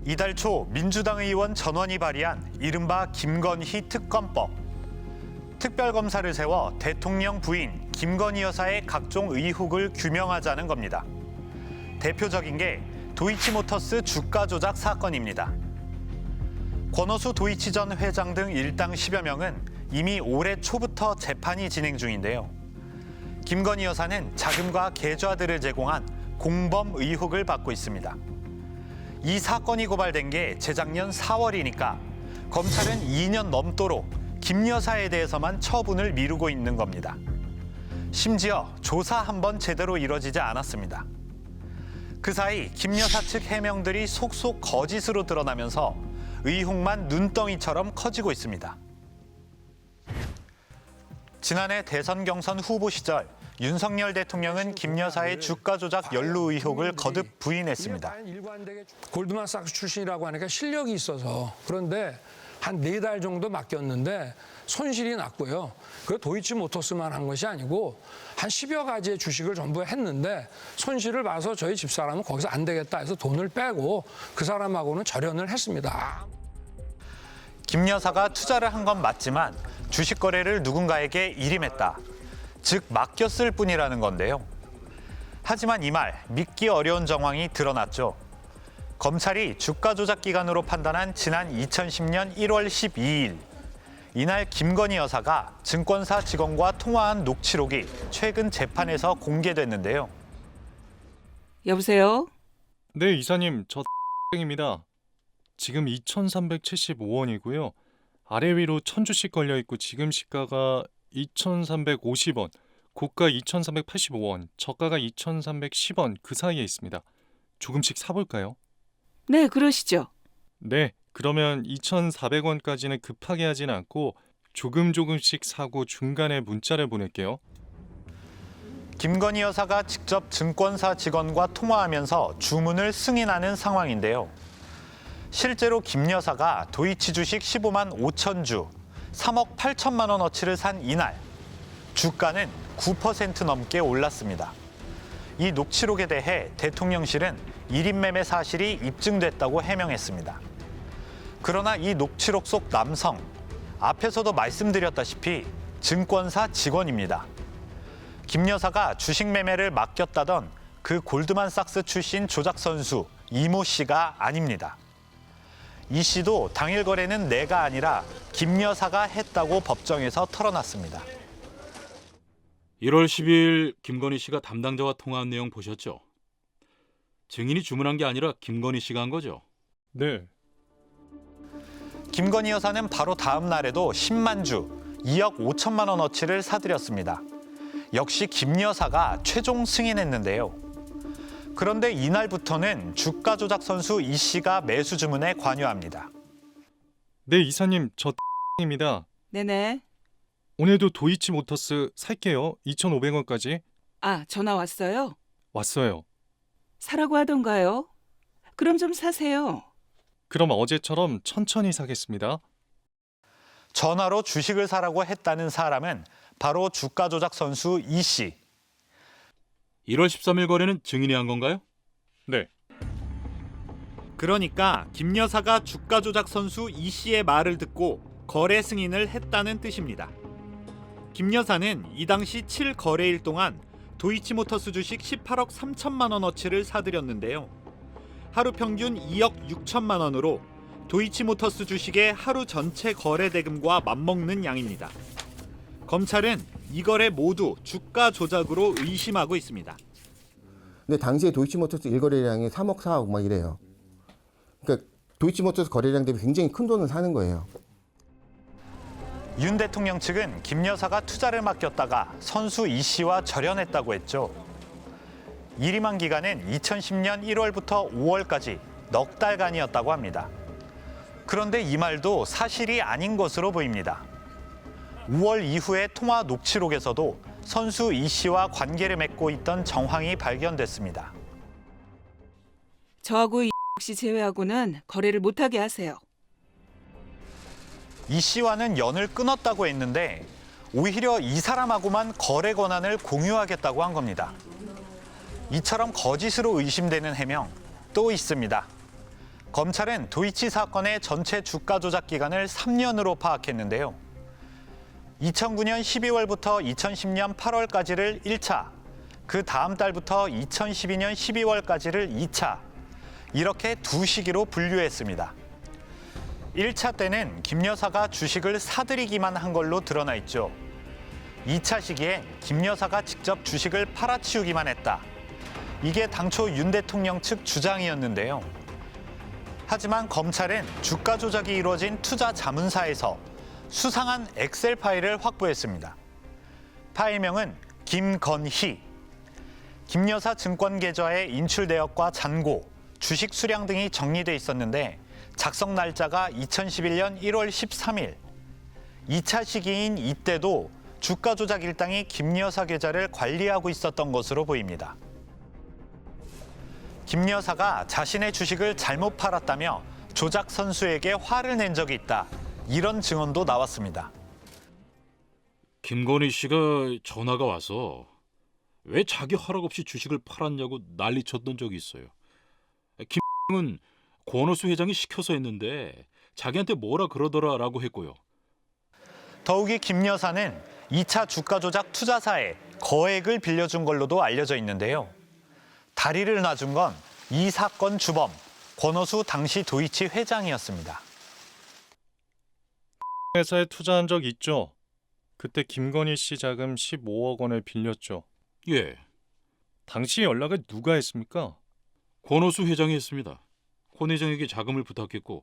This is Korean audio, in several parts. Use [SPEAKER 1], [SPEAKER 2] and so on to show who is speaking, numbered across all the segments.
[SPEAKER 1] 이달 초 민주당 의원 전원이 발의한 이른바 김건희 특검법. 특별검사를 세워 대통령 부인 김건희 여사의 각종 의혹을 규명하자는 겁니다. 대표적인 게 도이치모터스 주가 조작 사건입니다. 권오수 도이치 전 회장 등 일당 10여 명은 이미 올해 초부터 재판이 진행 중인데요. 김건희 여사는 자금과 계좌들을 제공한 공범 의혹을 받고 있습니다. 이 사건이 고발된 게 재작년 4월이니까 검찰은 2년 넘도록 김 여사에 대해서만 처분을 미루고 있는 겁니다. 심지어 조사 한 번 제대로 이뤄지지 않았습니다. 그 사이 김 여사 측 해명들이 속속 거짓으로 드러나면서 의혹만 눈덩이처럼 커지고 있습니다. 지난해 대선 경선 후보 시절 윤석열 대통령은 김 여사의 주가 조작 연루 의혹을 거듭 부인했습니다.
[SPEAKER 2] 골드만삭스 출신이라고 하니까 실력이 있어서 그런데 한 4달 정도 맡겼는데 손실이 났고요. 그 도이치모터스만 한 것이 아니고 한 10여 가지의 주식을 전부 했는데 손실을 봐서 저희 집사람은 거기서 안 되겠다 해서 돈을 빼고 그 사람하고는 절연을 했습니다.
[SPEAKER 1] 김 여사가 투자를 한 건 맞지만 주식 거래를 누군가에게 일임했다. 즉 맡겼을 뿐이라는 건데요. 하지만 이 말 믿기 어려운 정황이 드러났죠. 검찰이 주가 조작 기간으로 판단한 지난 2010년 1월 12일. 이날 김건희 여사가 증권사 직원과 통화한 녹취록이 최근 재판에서 공개됐는데요.
[SPEAKER 3] 여보세요?
[SPEAKER 4] 네, 이사님, 저 입니다. 지금 2,375원이고요. 아래 위로 1,000주씩 걸려 있고 지금 시가가 2,350원, 고가 2,385원, 저가가 2,310원 그 사이에 있습니다. 조금씩 사볼까요?
[SPEAKER 3] 네, 그러시죠.
[SPEAKER 4] 네, 그러면 2,400원까지는 급하게 하진 않고 조금씩 사고 중간에 문자를 보낼게요.
[SPEAKER 1] 김건희 여사가 직접 증권사 직원과 통화하면서 주문을 승인하는 상황인데요. 실제로 김 여사가 도이치 주식 15만 5천 주, 3억 8천만 원어치를 산 이날, 주가는 9% 넘게 올랐습니다. 이 녹취록에 대해 대통령실은 1인 매매 사실이 입증됐다고 해명했습니다. 그러나 이 녹취록 속 남성, 앞에서도 말씀드렸다시피 증권사 직원입니다. 김 여사가 주식 매매를 맡겼다던 그 골드만삭스 출신 조작 선수 이모 씨가 아닙니다. 이 씨도 당일 거래는 내가 아니라 김 여사가 했다고 법정에서 털어놨습니다.
[SPEAKER 5] 1월 12일 김건희 씨가 담당자와 통화한 내용 보셨죠? 증인이 주문한 게 아니라 김건희 씨가 한 거죠?
[SPEAKER 4] 네.
[SPEAKER 1] 김건희 여사는 바로 다음 날에도 10만 주, 2억 5천만 원어치를 사들였습니다. 역시 김 여사가 최종 승인했는데요. 그런데 이날부터는 주가 조작 선수 이 씨가 매수 주문에 관여합니다.
[SPEAKER 4] 네, 이사님, 저 입니다.
[SPEAKER 3] 네네.
[SPEAKER 4] 오늘도 도이치모터스 살게요. 2,500원까지.
[SPEAKER 3] 아, 전화 왔어요?
[SPEAKER 4] 왔어요.
[SPEAKER 3] 사라고 하던가요? 그럼 좀 사세요.
[SPEAKER 4] 그럼 어제처럼 천천히 사겠습니다.
[SPEAKER 1] 전화로 주식을 사라고 했다는 사람은 바로 주가 조작 선수 이 씨.
[SPEAKER 5] 1월 13일 거래는 증인이 한 건가요?
[SPEAKER 4] 네.
[SPEAKER 1] 그러니까 김 여사가 주가 조작 선수 이 씨의 말을 듣고 거래 승인을 했다는 뜻입니다. 김 여사는 이 당시 7거래일 동안 도이치모터스 주식 18억 3천만 원어치를 사들였는데요. 하루 평균 2억 6천만 원으로 도이치모터스 주식의 하루 전체 거래 대금과 맞먹는 양입니다. 검찰은 이 거래 모두 주가 조작으로 의심하고 있습니다.
[SPEAKER 6] 근데 당시에 도이치모터스 일거래량이 3억 4억 막 이래요. 그러니까 도이치모터스 거래량 대비 굉장히 큰 돈을 사는 거예요.
[SPEAKER 1] 윤 대통령 측은 김 여사가 투자를 맡겼다가 선수 이 씨와 절연했다고 했죠. 일임한 기간은 2010년 1월부터 5월까지 넉 달간이었다고 합니다. 그런데 이 말도 사실이 아닌 것으로 보입니다. 5월 이후의 통화 녹취록에서도 선수 이 씨와 관계를 맺고 있던 정황이 발견됐습니다.
[SPEAKER 3] 저하고 이 씨 제외하고는 거래를 못하게 하세요.
[SPEAKER 1] 이 씨와는 연을 끊었다고 했는데 오히려 이 사람하고만 거래 권한을 공유하겠다고 한 겁니다. 이처럼 거짓으로 의심되는 해명 또 있습니다. 검찰은 도이치 사건의 전체 주가 조작 기간을 3년으로 파악했는데요. 2009년 12월부터 2010년 8월까지를 1차, 그 다음 달부터 2012년 12월까지를 2차, 이렇게 두 시기로 분류했습니다. 1차 때는 김 여사가 주식을 사들이기만 한 걸로 드러나 있죠. 2차 시기엔 김 여사가 직접 주식을 팔아치우기만 했다. 이게 당초 윤 대통령 측 주장이었는데요. 하지만 검찰은 주가 조작이 이루어진 투자 자문사에서 수상한 엑셀 파일을 확보했습니다. 파일명은 김건희. 김 여사 증권 계좌의 인출 내역과 잔고, 주식 수량 등이 정리돼 있었는데 작성 날짜가 2011년 1월 13일. 2차 시기인 이때도 주가 조작 일당이 김 여사 계좌를 관리하고 있었던 것으로 보입니다. 김 여사가 자신의 주식을 잘못 팔았다며 조작 선수에게 화를 낸 적이 있다. 이런 증언도 나왔습니다.
[SPEAKER 5] 김건희 씨가 전화가 와서 왜 자기 허락 없이 주식을 팔았냐고 난리쳤던 적이 있어요. 김은 권오수 회장이 시켜서 했는데 자기한테 뭐라 그러더라라고 했고요.
[SPEAKER 1] 더욱이 김 여사는 2차 주가 조작 투자사에 거액을 빌려준 걸로도 알려져 있는데요. 다리를 놔준 건 이 사건 주범 권오수 당시 도이치 회장이었습니다.
[SPEAKER 4] 회사에 투자한 적 있죠? 그때 김건희 씨 자금 15억 원을 빌렸죠.
[SPEAKER 5] 예,
[SPEAKER 4] 당시 연락을 누가 했습니까?
[SPEAKER 5] 권오수 회장이 했습니다. 권 회장에게 자금을 부탁했고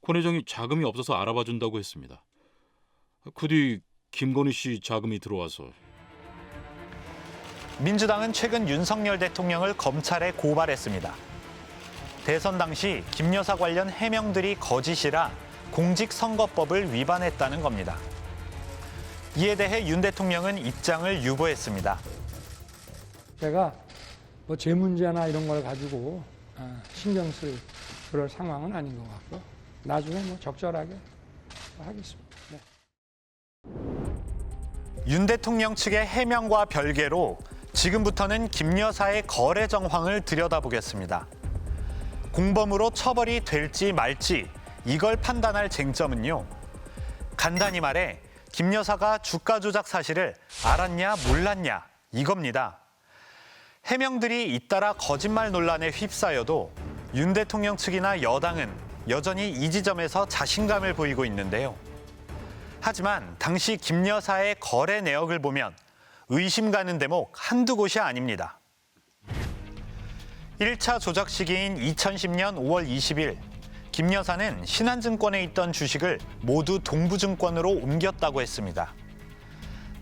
[SPEAKER 5] 권 회장이 자금이 없어서 알아봐 준다고 했습니다. 그 뒤 김건희 씨 자금이 들어와서
[SPEAKER 1] 민주당은 최근 윤석열 대통령을 검찰에 고발했습니다. 대선 당시 김 여사 관련 해명들이 거짓이라 공직선거법을 위반했다는 겁니다. 이에 대해 윤 대통령은 입장을 유보했습니다.
[SPEAKER 2] 제가 뭐 제 문제나 이런 걸 가지고 신경 쓸 그럴 상황은 아닌 것 같고 나중에 뭐 적절하게 하겠습니다. 네.
[SPEAKER 1] 윤 대통령 측의 해명과 별개로 지금부터는 김 여사의 거래 정황을 들여다보겠습니다. 공범으로 처벌이 될지 말지 이걸 판단할 쟁점은요. 간단히 말해 김 여사가 주가 조작 사실을 알았냐 몰랐냐 이겁니다. 해명들이 잇따라 거짓말 논란에 휩싸여도 윤 대통령 측이나 여당은 여전히 이 지점에서 자신감을 보이고 있는데요. 하지만 당시 김 여사의 거래 내역을 보면 의심 가는 대목 한두 곳이 아닙니다. 1차 조작 시기인 2010년 5월 20일 김 여사는 신한증권에 있던 주식을 모두 동부증권으로 옮겼다고 했습니다.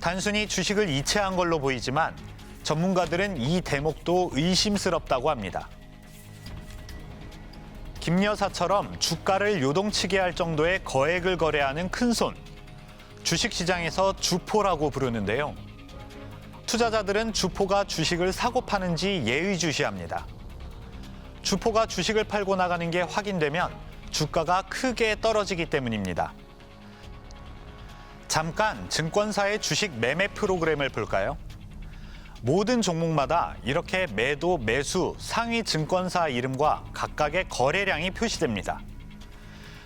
[SPEAKER 1] 단순히 주식을 이체한 걸로 보이지만 전문가들은 이 대목도 의심스럽다고 합니다. 김 여사처럼 주가를 요동치게 할 정도의 거액을 거래하는 큰손, 주식시장에서 주포라고 부르는데요. 투자자들은 주포가 주식을 사고 파는지 예의주시합니다. 주포가 주식을 팔고 나가는 게 확인되면 주가가 크게 떨어지기 때문입니다. 잠깐 증권사의 주식 매매 프로그램을 볼까요? 모든 종목마다 이렇게 매도, 매수, 상위 증권사 이름과 각각의 거래량이 표시됩니다.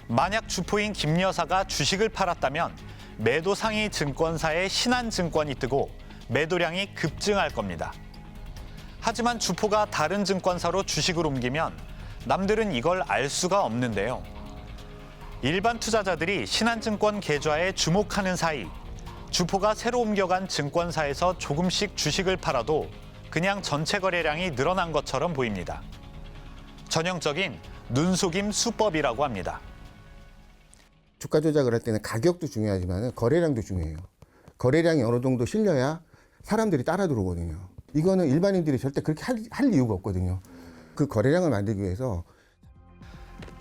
[SPEAKER 1] 만약 주포인 김 여사가 주식을 팔았다면 매도 상위 증권사의 신한증권이 뜨고 매도량이 급증할 겁니다. 하지만 주포가 다른 증권사로 주식을 옮기면 남들은 이걸 알 수가 없는데요. 일반 투자자들이 신한증권 계좌에 주목하는 사이 주포가 새로 옮겨간 증권사에서 조금씩 주식을 팔아도 그냥 전체 거래량이 늘어난 것처럼 보입니다. 전형적인 눈속임 수법이라고 합니다.
[SPEAKER 6] 주가 조작을 할 때는 가격도 중요하지만 거래량도 중요해요. 거래량이 어느 정도 실려야 사람들이 따라 들어오거든요. 이거는 일반인들이 절대 그렇게 할 이유가 없거든요. 그 거래량을 만들기 위해서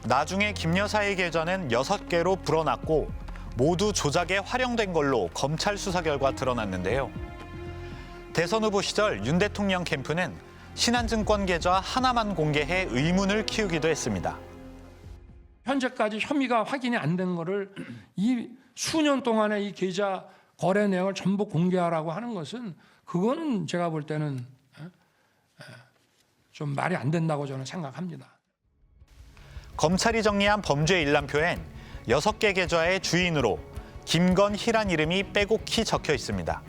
[SPEAKER 1] 나중에 김 여사의 계좌는 6개로 불어났고 모두 조작에 활용된 걸로 검찰 수사 결과 드러났는데요. 대선 후보 시절 윤 대통령 캠프는 신한증권 계좌 하나만 공개해 의문을 키우기도 했습니다.
[SPEAKER 2] 현재까지 혐의가 확인이 안 된 거를 이 수년 동안의 이 계좌 거래 내역을 전부 공개하라고 하는 것은 그거는 제가 볼 때는 좀 말이 안 된다고 저는 생각합니다.
[SPEAKER 1] 검찰이 정리한 범죄 일람표엔 6개 계좌의 주인으로 김건희란 이름이 빼곡히 적혀 있습니다.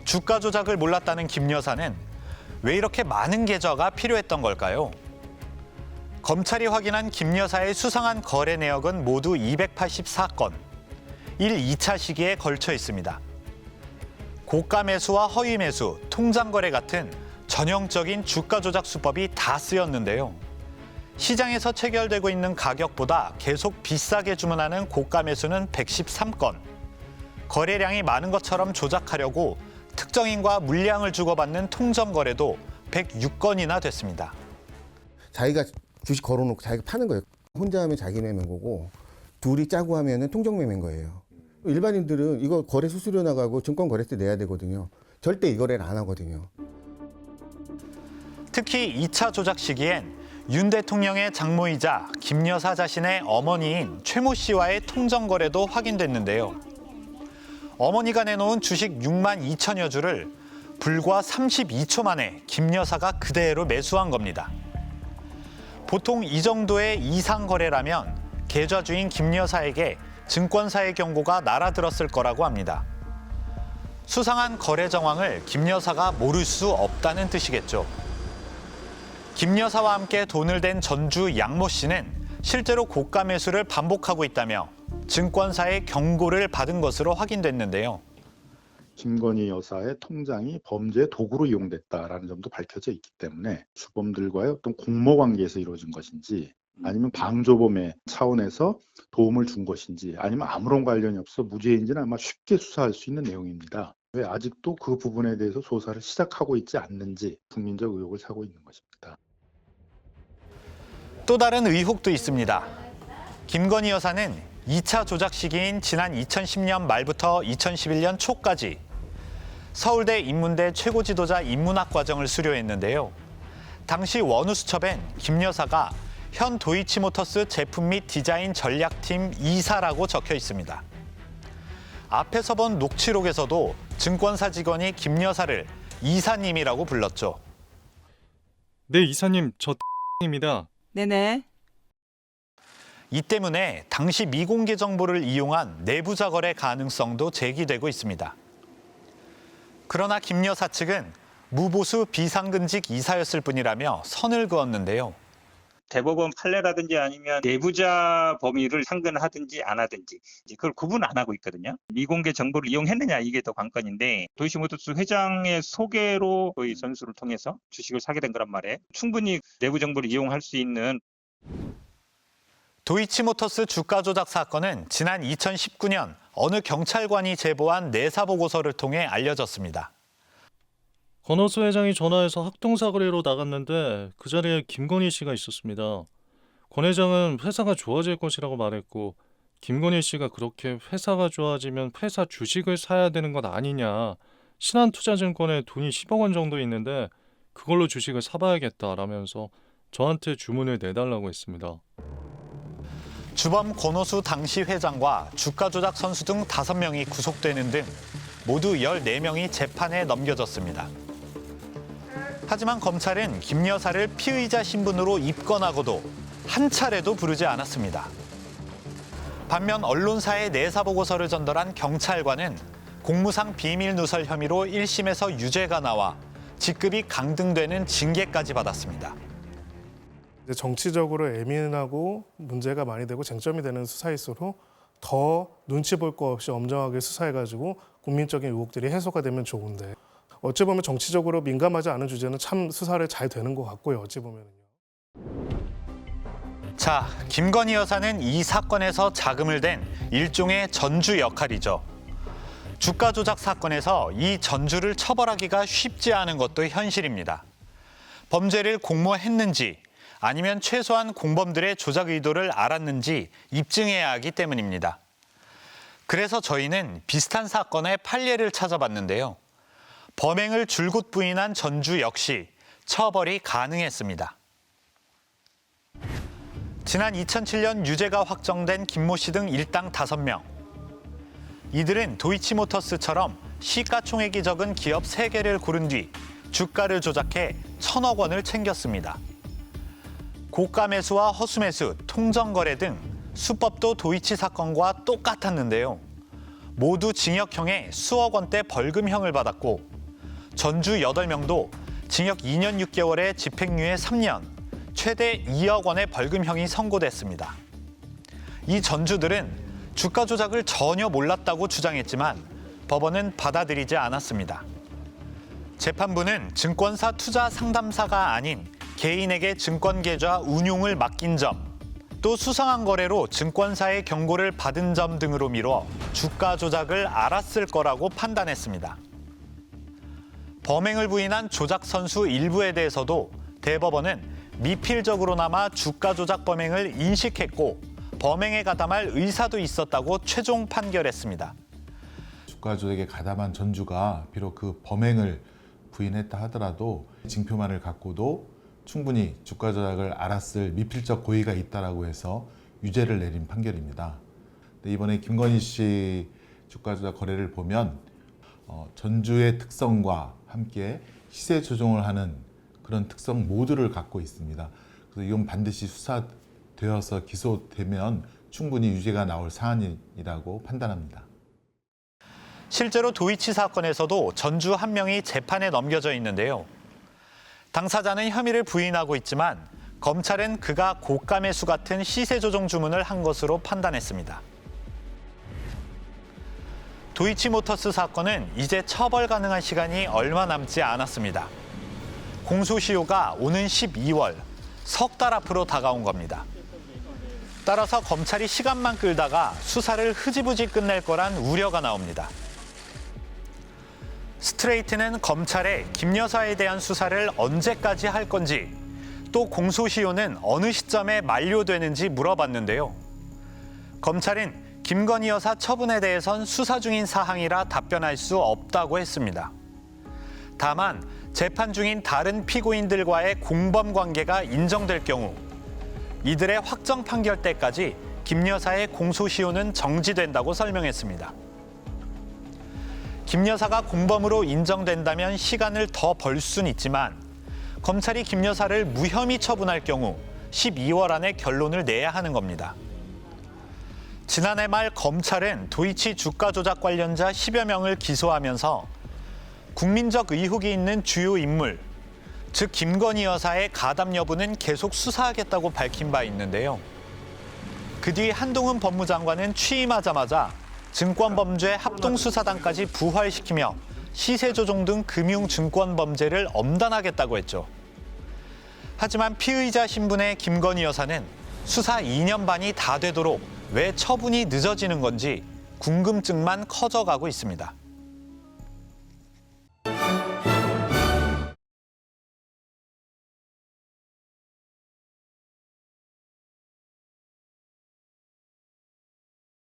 [SPEAKER 1] 주가 조작을 몰랐다는 김 여사는 왜 이렇게 많은 계좌가 필요했던 걸까요? 검찰이 확인한 김 여사의 수상한 거래 내역은 모두 284건, 1, 2차 시기에 걸쳐 있습니다. 고가 매수와 허위 매수, 통장 거래 같은 전형적인 주가 조작 수법이 다 쓰였는데요. 시장에서 체결되고 있는 가격보다 계속 비싸게 주문하는 고가 매수는 113건, 거래량이 많은 것처럼 조작하려고 특정인과 물량을 주고받는 통정 거래도 106건이나 됐습니다.
[SPEAKER 6] 자기가 주식 걸어놓고 자기가 파는 거예요. 혼자 하면 자기 매매인 거고 둘이 짜고 하면은 통정 매매인 거예요. 일반인들은 이거 거래 수수료 나가고 증권거래세 내야 되거든요. 절대 이 거래를 안 하거든요.
[SPEAKER 1] 특히 2차 조작 시기엔 윤 대통령의 장모이자 김 여사 자신의 어머니인 최 모 씨와의 통정 거래도 확인됐는데요. 어머니가 내놓은 주식 6만 2천여 주를 불과 32초 만에 김 여사가 그대로 매수한 겁니다. 보통 이 정도의 이상 거래라면 계좌 주인 김 여사에게 증권사의 경고가 날아들었을 거라고 합니다. 수상한 거래 정황을 김 여사가 모를 수 없다는 뜻이겠죠. 김 여사와 함께 돈을 댄 전주 양모 씨는 실제로 고가 매수를 반복하고 있다며 증권사의 경고를 받은 것으로 확인됐는데요.
[SPEAKER 7] 김건희 여사의 통장이 범죄의 도구로 이용됐다라는 점도 밝혀져 있기 때문에 주범들과의 어떤 공모 관계에서 이루어진 것인지 아니면 방조범의 차원에서 도움을 준 것인지 아니면 아무런 관련이 없어 무죄인지는 아마 쉽게 수사할 수 있는 내용입니다. 왜 아직도 그 부분에 대해서 조사를 시작하고 있지 않는지 국민적 의혹을 사고 있는 것입니다.
[SPEAKER 1] 또 다른 의혹도 있습니다. 김건희 여사는 2차 조작 시기인 지난 2010년 말부터 2011년 초까지 서울대 인문대 최고 지도자 인문학 과정을 수료했는데요. 당시 원우수첩엔 김 여사가 현 도이치모터스 제품 및 디자인 전략팀 이사라고 적혀 있습니다. 앞에서 본 녹취록에서도 증권사 직원이 김 여사를 이사님이라고 불렀죠.
[SPEAKER 4] 네, 이사님, 저 입니다.
[SPEAKER 3] 네네.
[SPEAKER 1] 이 때문에 당시 미공개 정보를 이용한 내부자 거래 가능성도 제기되고 있습니다. 그러나 김 여사 측은 무보수 비상근직 이사였을 뿐이라며 선을 그었는데요.
[SPEAKER 8] 대법원 판례라든지 아니면 내부자 범위를 상근하든지 안 하든지 그걸 구분 안 하고 있거든요. 미공개 정보를 이용했느냐 이게 더 관건인데 도이치모터스 회장의 소개로 이 전수를 통해서 주식을 사게 된 거란 말이에요. 충분히 내부 정보를 이용할 수 있는.
[SPEAKER 1] 도이치모터스 주가 조작 사건은 지난 2019년 어느 경찰관이 제보한 내사 보고서를 통해 알려졌습니다.
[SPEAKER 4] 권오수 회장이 전화해서 합동사거리로 나갔는데 그 자리에 김건희 씨가 있었습니다. 권 회장은 회사가 좋아질 것이라고 말했고 김건희 씨가 그렇게 회사가 좋아지면 회사 주식을 사야 되는 것 아니냐. 신한투자증권에 돈이 10억 원 정도 있는데 그걸로 주식을 사봐야겠다라면서 저한테 주문을 내달라고 했습니다.
[SPEAKER 1] 주범 권오수 당시 회장과 주가 조작 선수 등 5명이 구속되는 등 모두 14명이 재판에 넘겨졌습니다. 하지만 검찰은 김 여사를 피의자 신분으로 입건하고도 한 차례도 부르지 않았습니다. 반면 언론사에 내사 보고서를 전달한 경찰관은 공무상 비밀 누설 혐의로 1심에서 유죄가 나와 직급이 강등되는 징계까지 받았습니다.
[SPEAKER 9] 정치적으로 예민하고 문제가 많이 되고 쟁점이 되는 수사일수록 더 눈치 볼 거 없이 엄정하게 수사해가지고 국민적인 의혹들이 해소가 되면 좋은데 어찌 보면 정치적으로 민감하지 않은 주제는 참 수사를 잘 되는 것 같고요. 어찌 보면요.
[SPEAKER 1] 자, 김건희 여사는 이 사건에서 자금을 댄 일종의 전주 역할이죠. 주가 조작 사건에서 이 전주를 처벌하기가 쉽지 않은 것도 현실입니다. 범죄를 공모했는지 아니면 최소한 공범들의 조작 의도를 알았는지 입증해야 하기 때문입니다. 그래서 저희는 비슷한 사건의 판례를 찾아봤는데요. 범행을 줄곧 부인한 전주 역시 처벌이 가능했습니다. 지난 2007년 유죄가 확정된 김모 씨 등 일당 5명. 이들은 도이치모터스처럼 시가총액이 적은 기업 3개를 고른 뒤 주가를 조작해 1,000억 원을 챙겼습니다. 고가 매수와 허수 매수, 통정 거래 등 수법도 도이치 사건과 똑같았는데요. 모두 징역형에 수억 원대 벌금형을 받았고 전주 8명도 징역 2년 6개월에 집행유예 3년, 최대 2억 원의 벌금형이 선고됐습니다. 이 전주들은 주가 조작을 전혀 몰랐다고 주장했지만 법원은 받아들이지 않았습니다. 재판부는 증권사 투자 상담사가 아닌 개인에게 증권 계좌 운용을 맡긴 점, 또 수상한 거래로 증권사의 경고를 받은 점 등으로 미뤄 주가 조작을 알았을 거라고 판단했습니다. 범행을 부인한 조작 선수 일부에 대해서도 대법원은 미필적으로나마 주가 조작 범행을 인식했고 범행에 가담할 의사도 있었다고 최종 판결했습니다.
[SPEAKER 10] 주가 조작에 가담한 전주가 비록 그 범행을 부인했다 하더라도 징표만을 갖고도 충분히 주가 조작을 알았을 미필적 고의가 있다라고 해서 유죄를 내린 판결입니다. 이번에 김건희 씨 주가 조작 거래를 보면 전주의 특성과 함께 시세 조정을 하는 그런 특성 모두를 갖고 있습니다. 그래서 이건 반드시 수사되어서 기소되면 충분히 유죄가 나올 사안이라고 판단합니다.
[SPEAKER 1] 실제로 도이치 사건에서도 전주 한 명이 재판에 넘겨져 있는데요. 당사자는 혐의를 부인하고 있지만 검찰은 그가 고가 매수 같은 시세 조정 주문을 한 것으로 판단했습니다. 도이치모터스 사건은 이제 처벌 가능한 시간이 얼마 남지 않았습니다. 공소시효가 오는 12월, 석 달 앞으로 다가온 겁니다. 따라서 검찰이 시간만 끌다가 수사를 흐지부지 끝낼 거란 우려가 나옵니다. 스트레이트는 검찰에 김 여사에 대한 수사를 언제까지 할 건지, 또 공소시효는 어느 시점에 만료되는지 물어봤는데요. 검찰은 김건희 여사 처분에 대해선 수사 중인 사항이라 답변할 수 없다고 했습니다. 다만 재판 중인 다른 피고인들과의 공범 관계가 인정될 경우 이들의 확정 판결 때까지 김 여사의 공소시효는 정지된다고 설명했습니다. 김 여사가 공범으로 인정된다면 시간을 더 벌 순 있지만 검찰이 김 여사를 무혐의 처분할 경우 12월 안에 결론을 내야 하는 겁니다. 지난해 말 검찰은 도이치 주가 조작 관련자 10여 명을 기소하면서 국민적 의혹이 있는 주요 인물, 즉 김건희 여사의 가담 여부는 계속 수사하겠다고 밝힌 바 있는데요. 그 뒤 한동훈 법무장관은 취임하자마자 증권범죄 합동수사단까지 부활시키며 시세조종 등 금융증권범죄를 엄단하겠다고 했죠. 하지만 피의자 신분의 김건희 여사는 수사 2년 반이 다 되도록 왜 처분이 늦어지는 건지 궁금증만 커져가고 있습니다.